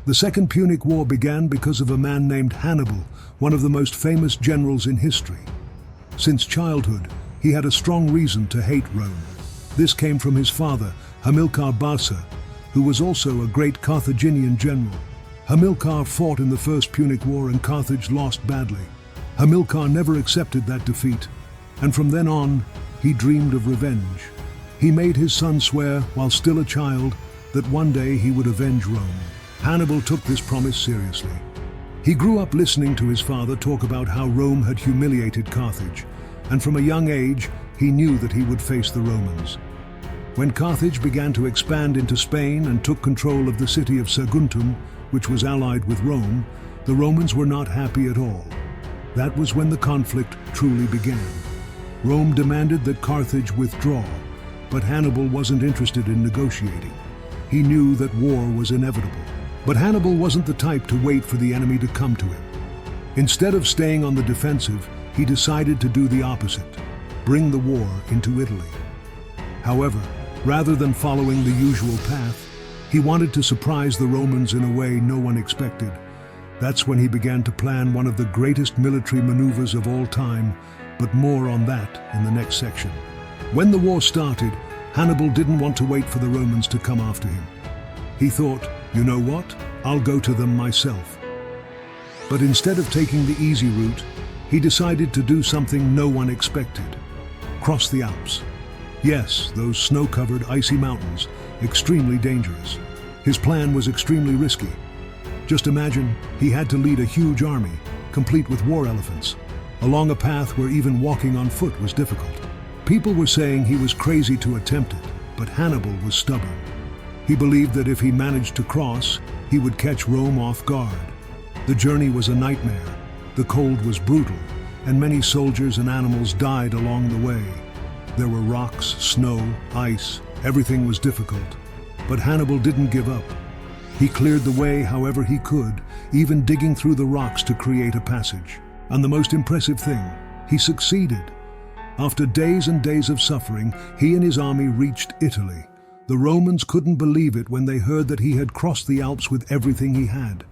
The Second Punic War began because of a man named Hannibal, one of the most famous generals in history. Since childhood, he had a strong reason to hate Rome. This came from his father, Hamilcar Barca, who was also a great Carthaginian general. Hamilcar fought in the First Punic War and Carthage lost badly. Hamilcar never accepted that defeat, and from then on, he dreamed of revenge. He made his son swear, while still a child, that one day he would avenge Rome. Hannibal took this promise seriously. He grew up listening to his father talk about how Rome had humiliated Carthage, and from a young age, he knew that he would face the Romans. When Carthage began to expand into Spain and took control of the city of Saguntum, which was allied with Rome, the Romans were not happy at all. That was when the conflict truly began. Rome demanded that Carthage withdraw, but Hannibal wasn't interested in negotiating. He knew that war was inevitable. But Hannibal wasn't the type to wait for the enemy to come to him. Instead of staying on the defensive, he decided to do the opposite, bring the war into Italy. However, rather than following the usual path, he wanted to surprise the Romans in a way no one expected. That's when he began to plan one of the greatest military maneuvers of all time, but more on that in the next section. When the war started, Hannibal didn't want to wait for the Romans to come after him. He thought, you know what? I'll go to them myself. But instead of taking the easy route, he decided to do something no one expected. Cross the Alps. Yes, those snow-covered, icy mountains, extremely dangerous. His plan was extremely risky. Just imagine, he had to lead a huge army, complete with war elephants, along a path where even walking on foot was difficult. People were saying he was crazy to attempt it, but Hannibal was stubborn. He believed that if he managed to cross, he would catch Rome off guard. The journey was a nightmare. The cold was brutal, and many soldiers and animals died along the way. There were rocks, snow, ice. Everything was difficult. But Hannibal didn't give up. He cleared the way however he could, even digging through the rocks to create a passage. And the most impressive thing, he succeeded. After days and days of suffering, he and his army reached Italy. The Romans couldn't believe it when they heard that he had crossed the Alps with everything he had.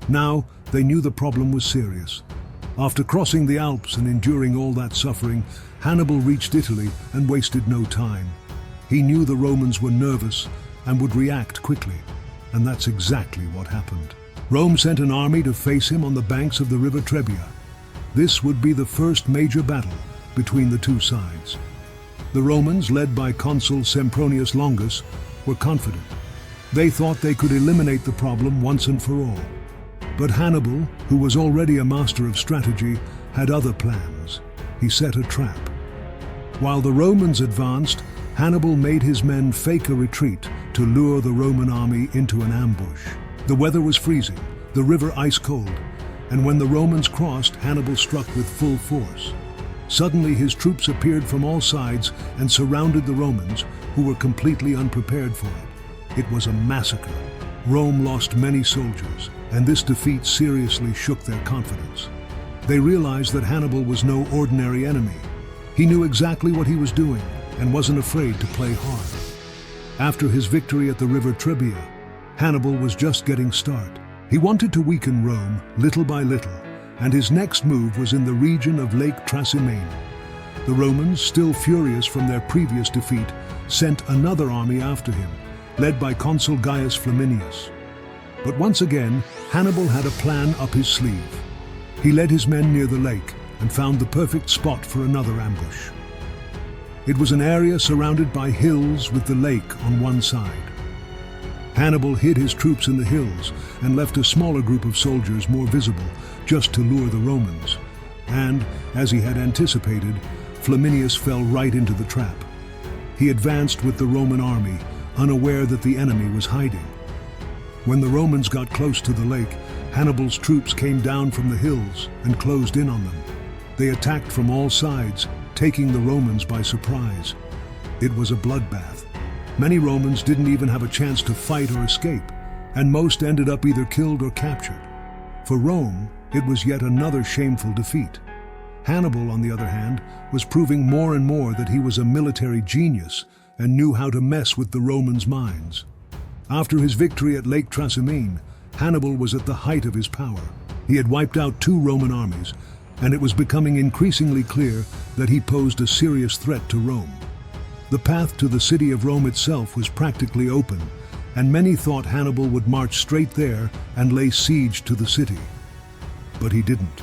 Now, they knew the problem was serious. After crossing the Alps and enduring all that suffering, Hannibal reached Italy and wasted no time. He knew the Romans were nervous and would react quickly, and that's exactly what happened. Rome sent an army to face him on the banks of the river Trebia. This would be the first major battle between the two sides. The Romans, led by consul Sempronius Longus, were confident. They thought they could eliminate the problem once and for all. But Hannibal, who was already a master of strategy, had other plans. He set a trap. While the Romans advanced, Hannibal made his men fake a retreat to lure the Roman army into an ambush. The weather was freezing, the river ice cold, and when the Romans crossed, Hannibal struck with full force. Suddenly his troops appeared from all sides and surrounded the Romans, who were completely unprepared for it. It was a massacre. Rome lost many soldiers, and this defeat seriously shook their confidence. They realized that Hannibal was no ordinary enemy. He knew exactly what he was doing and wasn't afraid to play hard. After his victory at the river Trebia, Hannibal was just getting started. He wanted to weaken Rome little by little, and his next move was in the region of Lake Trasimene. The Romans, still furious from their previous defeat, sent another army after him, led by consul Gaius Flaminius. But once again, Hannibal had a plan up his sleeve. He led his men near the lake and found the perfect spot for another ambush. It was an area surrounded by hills with the lake on one side. Hannibal hid his troops in the hills and left a smaller group of soldiers more visible, just to lure the Romans. And, as he had anticipated, Flaminius fell right into the trap. He advanced with the Roman army, unaware that the enemy was hiding. When the Romans got close to the lake, Hannibal's troops came down from the hills and closed in on them. They attacked from all sides, taking the Romans by surprise. It was a bloodbath. Many Romans didn't even have a chance to fight or escape, and most ended up either killed or captured. For Rome, it was yet another shameful defeat. Hannibal, on the other hand, was proving more and more that he was a military genius and knew how to mess with the Romans' minds. After his victory at Lake Trasimene, Hannibal was at the height of his power. He had wiped out 2 Roman armies, and it was becoming increasingly clear that he posed a serious threat to Rome. The path to the city of Rome itself was practically open, and many thought Hannibal would march straight there and lay siege to the city. But he didn't.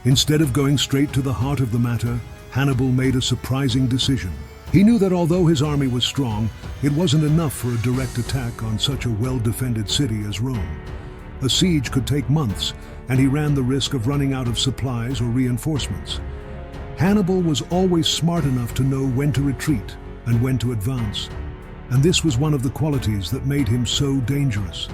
Instead of going straight to the heart of the matter, Hannibal made a surprising decision. He knew that although his army was strong, it wasn't enough for a direct attack on such a well-defended city as Rome. A siege could take months, and he ran the risk of running out of supplies or reinforcements. Hannibal was always smart enough to know when to retreat and when to advance, and this was one of the qualities that made him so dangerous.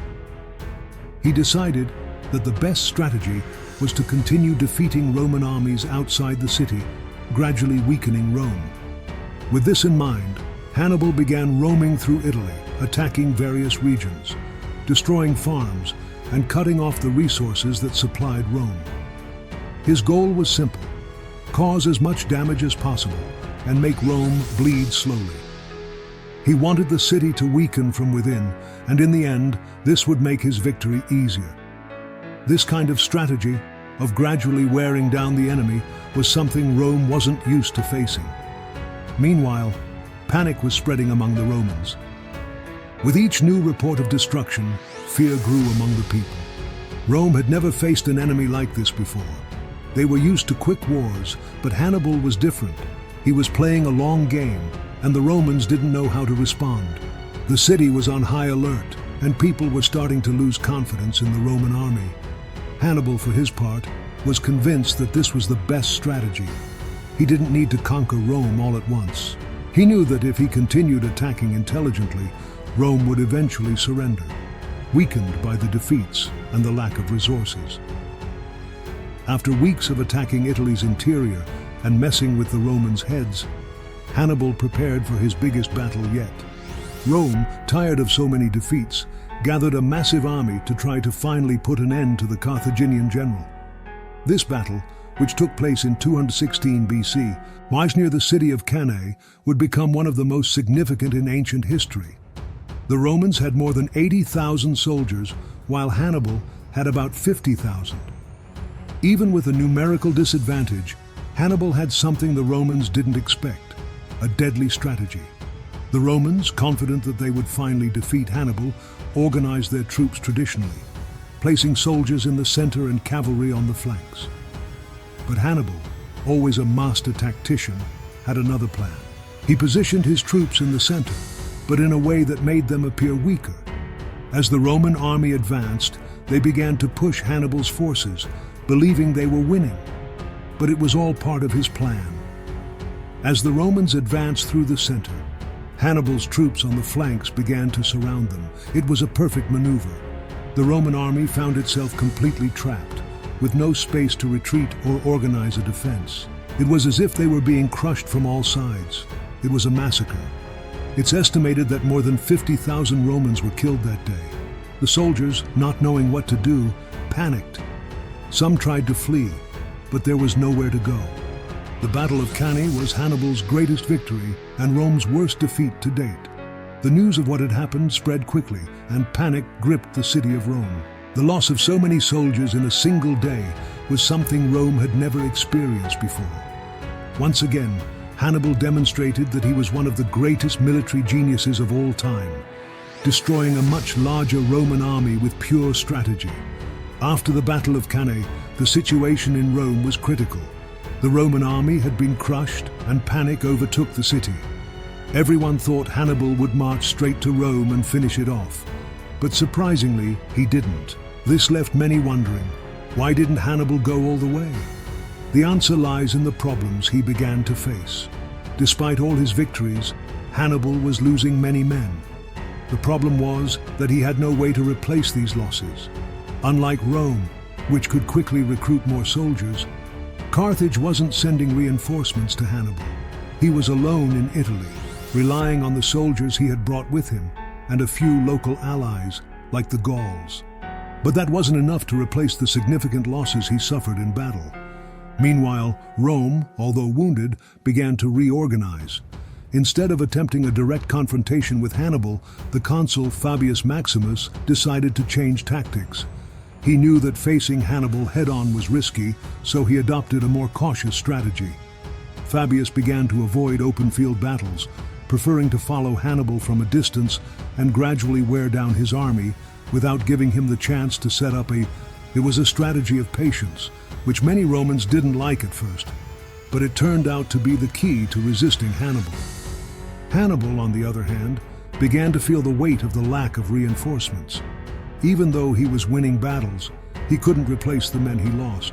He decided that the best strategy was to continue defeating Roman armies outside the city, gradually weakening Rome. With this in mind, Hannibal began roaming through Italy, attacking various regions, destroying farms, and cutting off the resources that supplied Rome. His goal was simple: cause as much damage as possible and make Rome bleed slowly. He wanted the city to weaken from within, and in the end, this would make his victory easier. This kind of strategy, of gradually wearing down the enemy, was something Rome wasn't used to facing. Meanwhile, panic was spreading among the Romans. With each new report of destruction, fear grew among the people. Rome had never faced an enemy like this before. They were used to quick wars, but Hannibal was different. He was playing a long game, and the Romans didn't know how to respond. The city was on high alert, and people were starting to lose confidence in the Roman army. Hannibal, for his part, was convinced that this was the best strategy. He didn't need to conquer Rome all at once. He knew that if he continued attacking intelligently, Rome would eventually surrender, weakened by the defeats and the lack of resources. After weeks of attacking Italy's interior and messing with the Romans' heads, Hannibal prepared for his biggest battle yet. Rome, tired of so many defeats, gathered a massive army to try to finally put an end to the Carthaginian general. This battle, which took place in 216 BC, lies near the city of Cannae, would become one of the most significant in ancient history. The Romans had more than 80,000 soldiers, while Hannibal had about 50,000. Even with a numerical disadvantage, Hannibal had something the Romans didn't expect: a deadly strategy. The Romans, confident that they would finally defeat Hannibal, organized their troops traditionally, placing soldiers in the center and cavalry on the flanks. But Hannibal, always a master tactician, had another plan. He positioned his troops in the center, but in a way that made them appear weaker. As the Roman army advanced, they began to push Hannibal's forces, believing they were winning. But it was all part of his plan. As the Romans advanced through the center, Hannibal's troops on the flanks began to surround them. It was a perfect maneuver. The Roman army found itself completely trapped, with no space to retreat or organize a defense. It was as if they were being crushed from all sides. It was a massacre. It's estimated that more than 50,000 Romans were killed that day. The soldiers, not knowing what to do, panicked. Some tried to flee, but there was nowhere to go. The Battle of Cannae was Hannibal's greatest victory and Rome's worst defeat to date. The news of what had happened spread quickly, and panic gripped the city of Rome. The loss of so many soldiers in a single day was something Rome had never experienced before. Once again, Hannibal demonstrated that he was one of the greatest military geniuses of all time, destroying a much larger Roman army with pure strategy. After the Battle of Cannae, the situation in Rome was critical. The Roman army had been crushed, and panic overtook the city. Everyone thought Hannibal would march straight to Rome and finish it off. But surprisingly, he didn't. This left many wondering, why didn't Hannibal go all the way? The answer lies in the problems he began to face. Despite all his victories, Hannibal was losing many men. The problem was that he had no way to replace these losses. Unlike Rome, which could quickly recruit more soldiers, Carthage wasn't sending reinforcements to Hannibal. He was alone in Italy, relying on the soldiers he had brought with him and a few local allies, like the Gauls. But that wasn't enough to replace the significant losses he suffered in battle. Meanwhile, Rome, although wounded, began to reorganize. Instead of attempting a direct confrontation with Hannibal, the consul Fabius Maximus decided to change tactics. He knew that facing Hannibal head-on was risky, so he adopted a more cautious strategy. Fabius began to avoid open-field battles, preferring to follow Hannibal from a distance and gradually wear down his army without giving him the chance to set up It was a strategy of patience, which many Romans didn't like at first, but it turned out to be the key to resisting Hannibal. Hannibal, on the other hand, began to feel the weight of the lack of reinforcements. Even though he was winning battles, he couldn't replace the men he lost,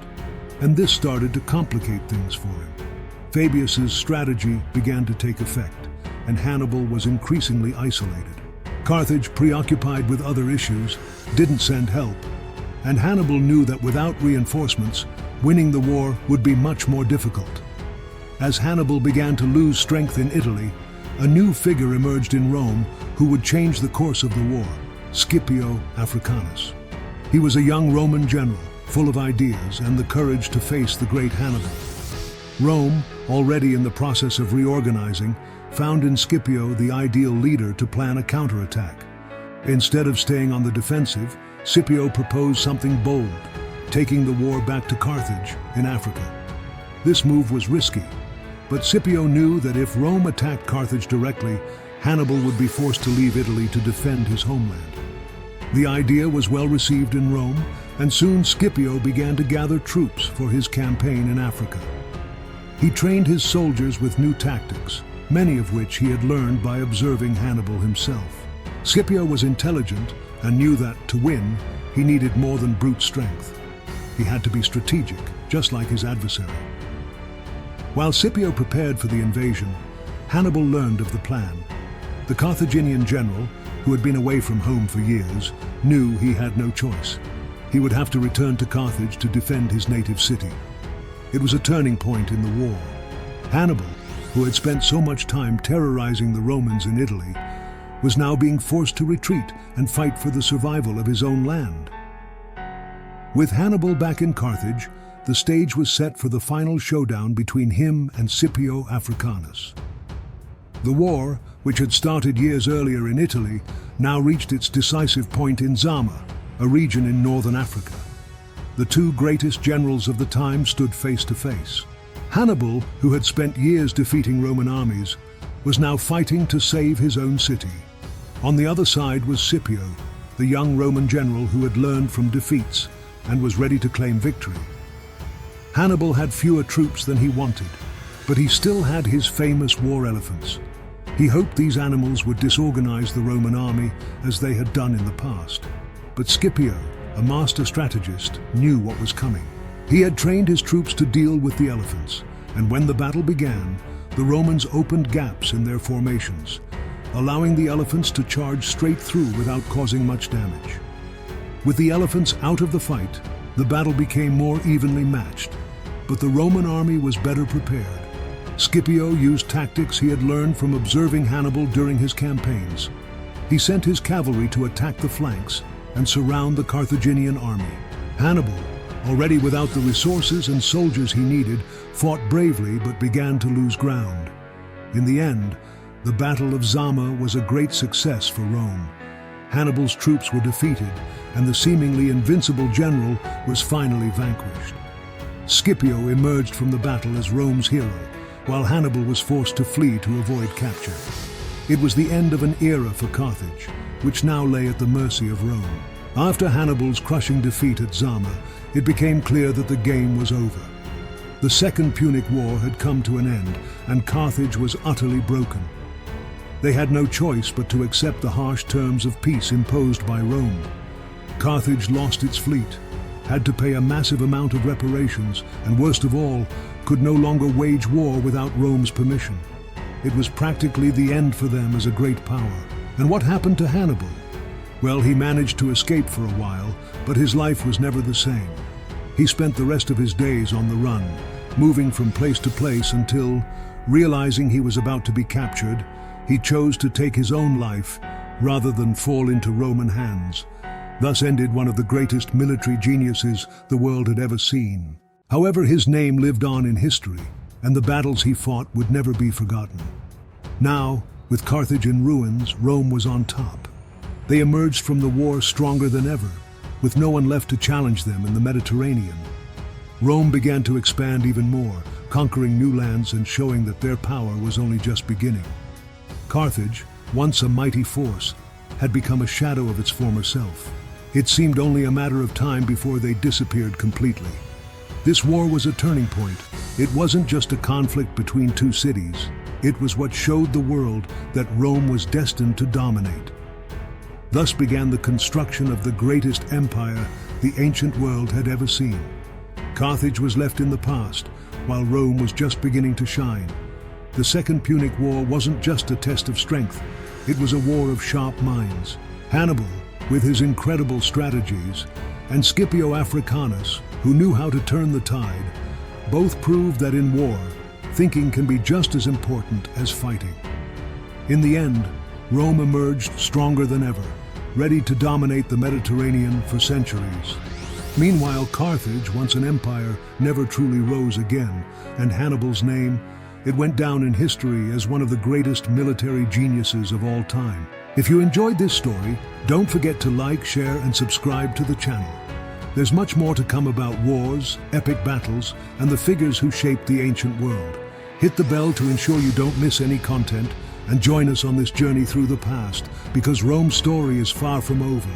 and this started to complicate things for him. Fabius's strategy began to take effect, and Hannibal was increasingly isolated. Carthage, preoccupied with other issues, didn't send help, and Hannibal knew that without reinforcements, winning the war would be much more difficult. As Hannibal began to lose strength in Italy, a new figure emerged in Rome who would change the course of the war: Scipio Africanus. He was a young Roman general, full of ideas and the courage to face the great Hannibal. Rome, already in the process of reorganizing, found in Scipio the ideal leader to plan a counterattack. Instead of staying on the defensive, Scipio proposed something bold, taking the war back to Carthage in Africa. This move was risky, but Scipio knew that if Rome attacked Carthage directly, Hannibal would be forced to leave Italy to defend his homeland. The idea was well received in Rome, and soon Scipio began to gather troops for his campaign in Africa. He trained his soldiers with new tactics, many of which he had learned by observing Hannibal himself. Scipio was intelligent and knew that, to win, he needed more than brute strength. He had to be strategic, just like his adversary. While Scipio prepared for the invasion, Hannibal learned of the plan. The Carthaginian general, who had been away from home for years, knew he had no choice. He would have to return to Carthage to defend his native city. It was a turning point in the war. Hannibal, who had spent so much time terrorizing the Romans in Italy, was now being forced to retreat and fight for the survival of his own land. With Hannibal back in Carthage, the stage was set for the final showdown between him and Scipio Africanus. The war, which had started years earlier in Italy, now reached its decisive point in Zama, a region in northern Africa. The two greatest generals of the time stood face to face. Hannibal, who had spent years defeating Roman armies, was now fighting to save his own city. On the other side was Scipio, the young Roman general who had learned from defeats and was ready to claim victory. Hannibal had fewer troops than he wanted, but he still had his famous war elephants. He hoped these animals would disorganize the Roman army as they had done in the past. But Scipio, a master strategist, knew what was coming. He had trained his troops to deal with the elephants, and when the battle began, the Romans opened gaps in their formations, allowing the elephants to charge straight through without causing much damage. With the elephants out of the fight, the battle became more evenly matched, but the Roman army was better prepared. Scipio used tactics he had learned from observing Hannibal during his campaigns. He sent his cavalry to attack the flanks and surround the Carthaginian army. Hannibal, already without the resources and soldiers he needed, fought bravely but began to lose ground. In the end, the Battle of Zama was a great success for Rome. Hannibal's troops were defeated, and the seemingly invincible general was finally vanquished. Scipio emerged from the battle as Rome's hero, while Hannibal was forced to flee to avoid capture. It was the end of an era for Carthage, which now lay at the mercy of Rome. After Hannibal's crushing defeat at Zama, it became clear that the game was over. The Second Punic War had come to an end, and Carthage was utterly broken. They had no choice but to accept the harsh terms of peace imposed by Rome. Carthage lost its fleet, had to pay a massive amount of reparations, and worst of all, could no longer wage war without Rome's permission. It was practically the end for them as a great power. And what happened to Hannibal? Well, he managed to escape for a while, but his life was never the same. He spent the rest of his days on the run, moving from place to place until, realizing he was about to be captured, he chose to take his own life rather than fall into Roman hands. Thus ended one of the greatest military geniuses the world had ever seen. However, his name lived on in history, and the battles he fought would never be forgotten. Now, with Carthage in ruins, Rome was on top. They emerged from the war stronger than ever, with no one left to challenge them in the Mediterranean. Rome began to expand even more, conquering new lands and showing that their power was only just beginning. Carthage, once a mighty force, had become a shadow of its former self. It seemed only a matter of time before they disappeared completely. This war was a turning point. It wasn't just a conflict between two cities. It was what showed the world that Rome was destined to dominate. Thus began the construction of the greatest empire the ancient world had ever seen. Carthage was left in the past, while Rome was just beginning to shine. The Second Punic War wasn't just a test of strength. It was a war of sharp minds. Hannibal, with his incredible strategies, and Scipio Africanus, who knew how to turn the tide, both proved that in war, thinking can be just as important as fighting. In the end, Rome emerged stronger than ever, ready to dominate the Mediterranean for centuries. Meanwhile, Carthage, once an empire, never truly rose again, and Hannibal's name, it went down in history as one of the greatest military geniuses of all time. If you enjoyed this story, don't forget to like, share, and subscribe to the channel. There's much more to come about wars, epic battles, and the figures who shaped the ancient world. Hit the bell to ensure you don't miss any content, and join us on this journey through the past, because Rome's story is far from over.